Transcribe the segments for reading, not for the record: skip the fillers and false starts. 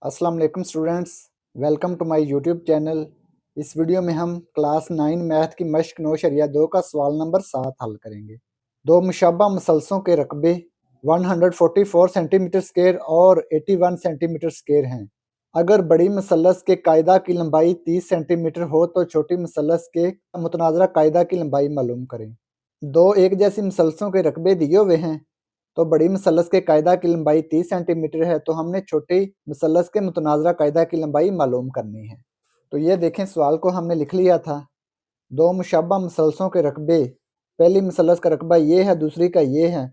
अस्सलाम वालेकुम students, welcome to my YouTube channel. इस वीडियो में हम क्लास 9 मैथ की मश्क 9/2 का सवाल नंबर 7 हल करेंगे। दो मुशाबा मसलसों के रकबे 144 सेंटीमीटर स्क्वायर और 81 सेंटीमीटर स्क्वायर हैं। अगर बड़ी मसलस के कायदा की लंबाई 30 सेंटीमीटर हो तो छोटी मसलस के मुतनाज़रा कायदा की लंबाई मालूम करें। दो एक जैसी मसलसों के रकबे दिए हुए हैं, तो बड़ी मसलस के कायदा की लंबाई 30 सेंटीमीटर है, तो हमने छोटी मसलस के मुतनाज़रा कायदा की लंबाई मालूम करनी है। तो ये देखें, सवाल को हमने लिख लिया था। दो मुशाबा मसलसों के रकबे, पहली मसलस का रकबा ये है, दूसरी का ये है।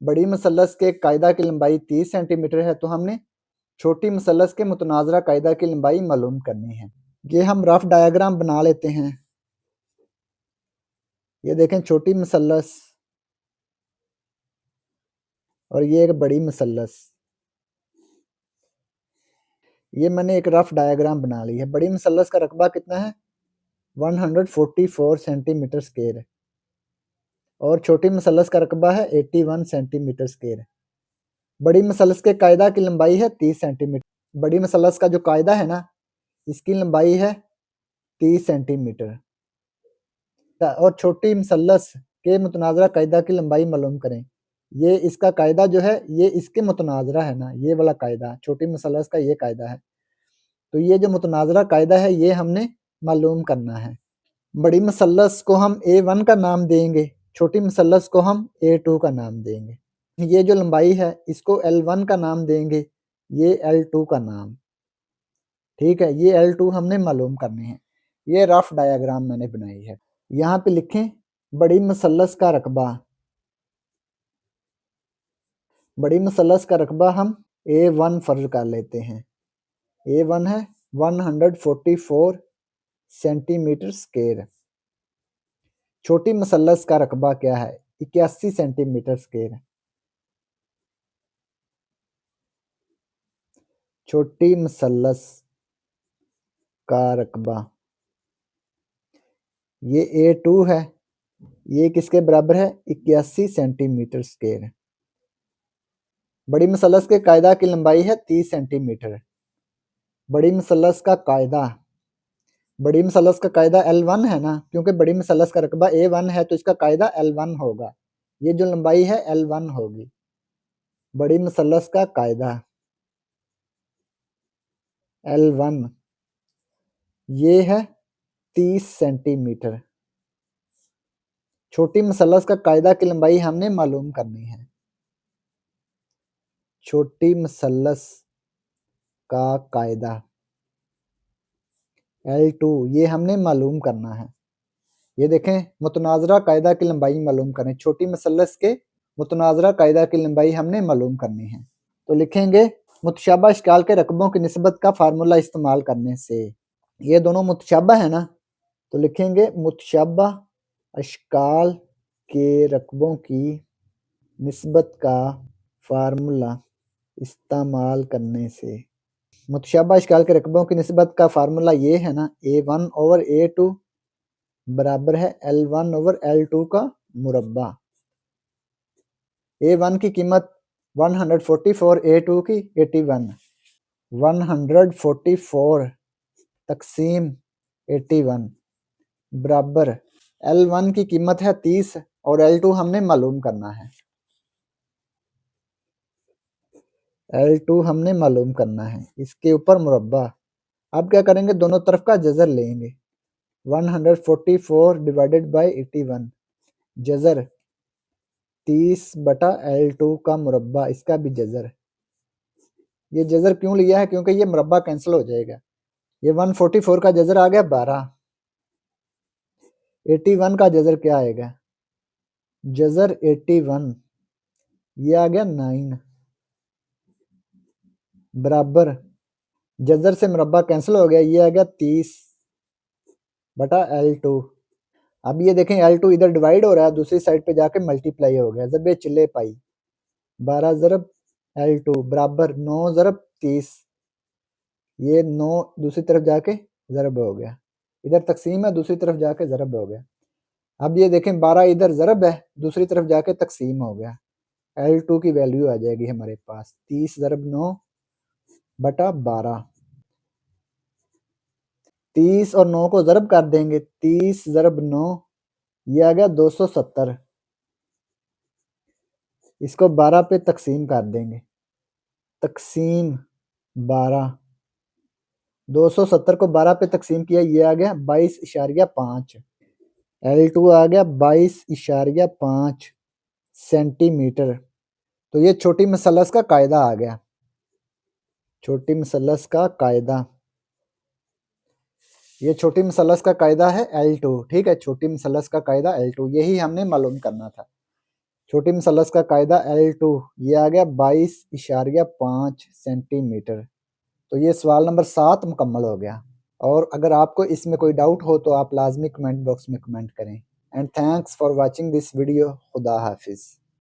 बड़ी मसलस के कायदा की लंबाई 30 सेंटीमीटर है, तो हमने छोटी मसलस के मुतनाज़रा कायदा की लंबाई मालूम करनी है। ये हम रफ डायग्राम बना लेते हैं। ये देखें, छोटी मसलस और ये एक बड़ी मसलस। ये मैंने एक रफ डायग्राम बना ली है। बड़ी मसलस का रकबा कितना है? 144 सेंटीमीटर स्क्वायर और छोटी मसलस का रकबा है 81 सेंटीमीटर स्क्वायर। बड़ी मसलस के कायदा की लंबाई है 30 सेंटीमीटर। बड़ी मसलस का जो कायदा है ना, इसकी लंबाई है 30 सेंटीमीटर। और छोटी मसलस के मुतनाज़रा कायदा की लंबाई मालूम करें। ये इसका कायदा जो है, ये इसके मुतनाज़रा है ना, ये वाला कायदा छोटी मसलस का ये कायदा है। तो ये जो मुतनाज़रा कायदा है, ये हमने मालूम करना है। बड़ी मसलस को हम A1 का नाम देंगे, छोटी मसलस को हम A2 का नाम देंगे। ये जो लंबाई है, इसको L1 का नाम देंगे, ये L2 का नाम। ठीक है, ये L2 हमने मालूम करने हैं। ये रफ डायग्राम मैंने बनाई है। यहाँ पे लिखें बड़ी मसलस का रकबा। बड़ी मसलस का रकबा हम A1 फर्ज कर लेते हैं। A1 है 144 सेंटीमीटर स्क्वायर। छोटी मसलस का रकबा क्या है? 81 सेंटीमीटर स्क्वायर। छोटी मसलस का रकबा ये A2 है, ये किसके बराबर है? 81 सेंटीमीटर स्क्वायर। बड़ी मसलस के कायदा की लंबाई है 30 सेंटीमीटर। बड़ी मसलस का कायदा, बड़ी मसलस का कायदा L1 है ना, क्योंकि बड़ी मसलस का रकबा A1 है, तो इसका कायदा L1 होगा। ये जो लंबाई है L1 होगी। बड़ी मसलस का कायदा L1 ये है 30 सेंटीमीटर। छोटी मसलस का कायदा की लंबाई हमने मालूम करनी है। छोटी मसलस का कायदा L2 ये हमने मालूम करना है। ये देखें, मुतनाज़रा कायदा की लंबाई मालूम करें। छोटी मसलस के मुतनाज़रा कायदा की लंबाई हमने मालूम करनी है। तो लिखेंगे मुतशाबा इश्काल के रकबों की निस्बत का फार्मूला इस्तेमाल करने से। ये दोनों मुतशाबा है ना, तो लिखेंगे मुतशाबा इश्काल के रकबों की निस्बत का फार्मूला इस्तेमाल करने से। मुतशाबा इश्काल के रकबों की निस्बत का फार्मूला ये है ना, A1 ओवर A2 बराबर है L1 ओवर L2 का मुरब्बा। A1 की कीमत 144, A2 की 81। 144 तकसीम 81 बराबर L1 की कीमत है 30 और L2 हमने मालूम करना है। L2 हमने मालूम करना है, इसके ऊपर मुरब्बा। अब क्या करेंगे, दोनों तरफ का जज़र लेंगे। 144 डिवाइडेड बाई 81 जज़र 30 बटा L2 का मुरब्बा, इसका भी जज़र। ये जज़र क्यों लिया है? क्योंकि ये मुरब्बा कैंसिल हो जाएगा। ये 144 का जज़र आ गया 12। 81 का जज़र क्या आएगा? जज़र 81 ये आ गया 9 बराबर जज़र से मुरब्बा कैंसिल हो गया, ये आ गया 30 बटा L2। अब ये देखें, L2 इधर डिवाइड हो रहा है, दूसरी साइड पे जाके मल्टीप्लाई हो गया। ज़रब चिल्ले पाई 12 ज़रब L2 बराबर 9 ज़रब 30। ये 9 दूसरी तरफ जाके ज़रब हो गया, इधर तकसीम है, दूसरी तरफ जाके ज़रब हो गया। अब ये देखें, 12 इधर ज़रब है, दूसरी तरफ जाके तकसीम हो गया। L2 की वैल्यू आ जाएगी हमारे पास 30 ज़रब 9 बटा 12। 30 और 9 को ज़रब कर देंगे, 30 ज़रब 9 ये आ गया 270। इसको 12 पे तकसीम कर देंगे, तकसीम 12। 270 को 12 पे तकसीम किया, ये आ गया 22.5। L2 आ गया 22.5 सेंटीमीटर। तो ये छोटी मसलस का कायदा आ गया, छोटी मसलस का कायदा। ये छोटी मसलस का कायदा है L2, ठीक है। छोटी मसलस का कायदा L2, यही हमने मालूम करना था। छोटी मसलस का कायदा L2 ये आ गया 22.5 सेंटीमीटर। तो ये सवाल नंबर 7 मुकम्मल हो गया। और अगर आपको इसमें कोई डाउट हो तो आप लाजमी कमेंट बॉक्स में कमेंट करें। And thanks for watching this video. खुदा हाफिज़।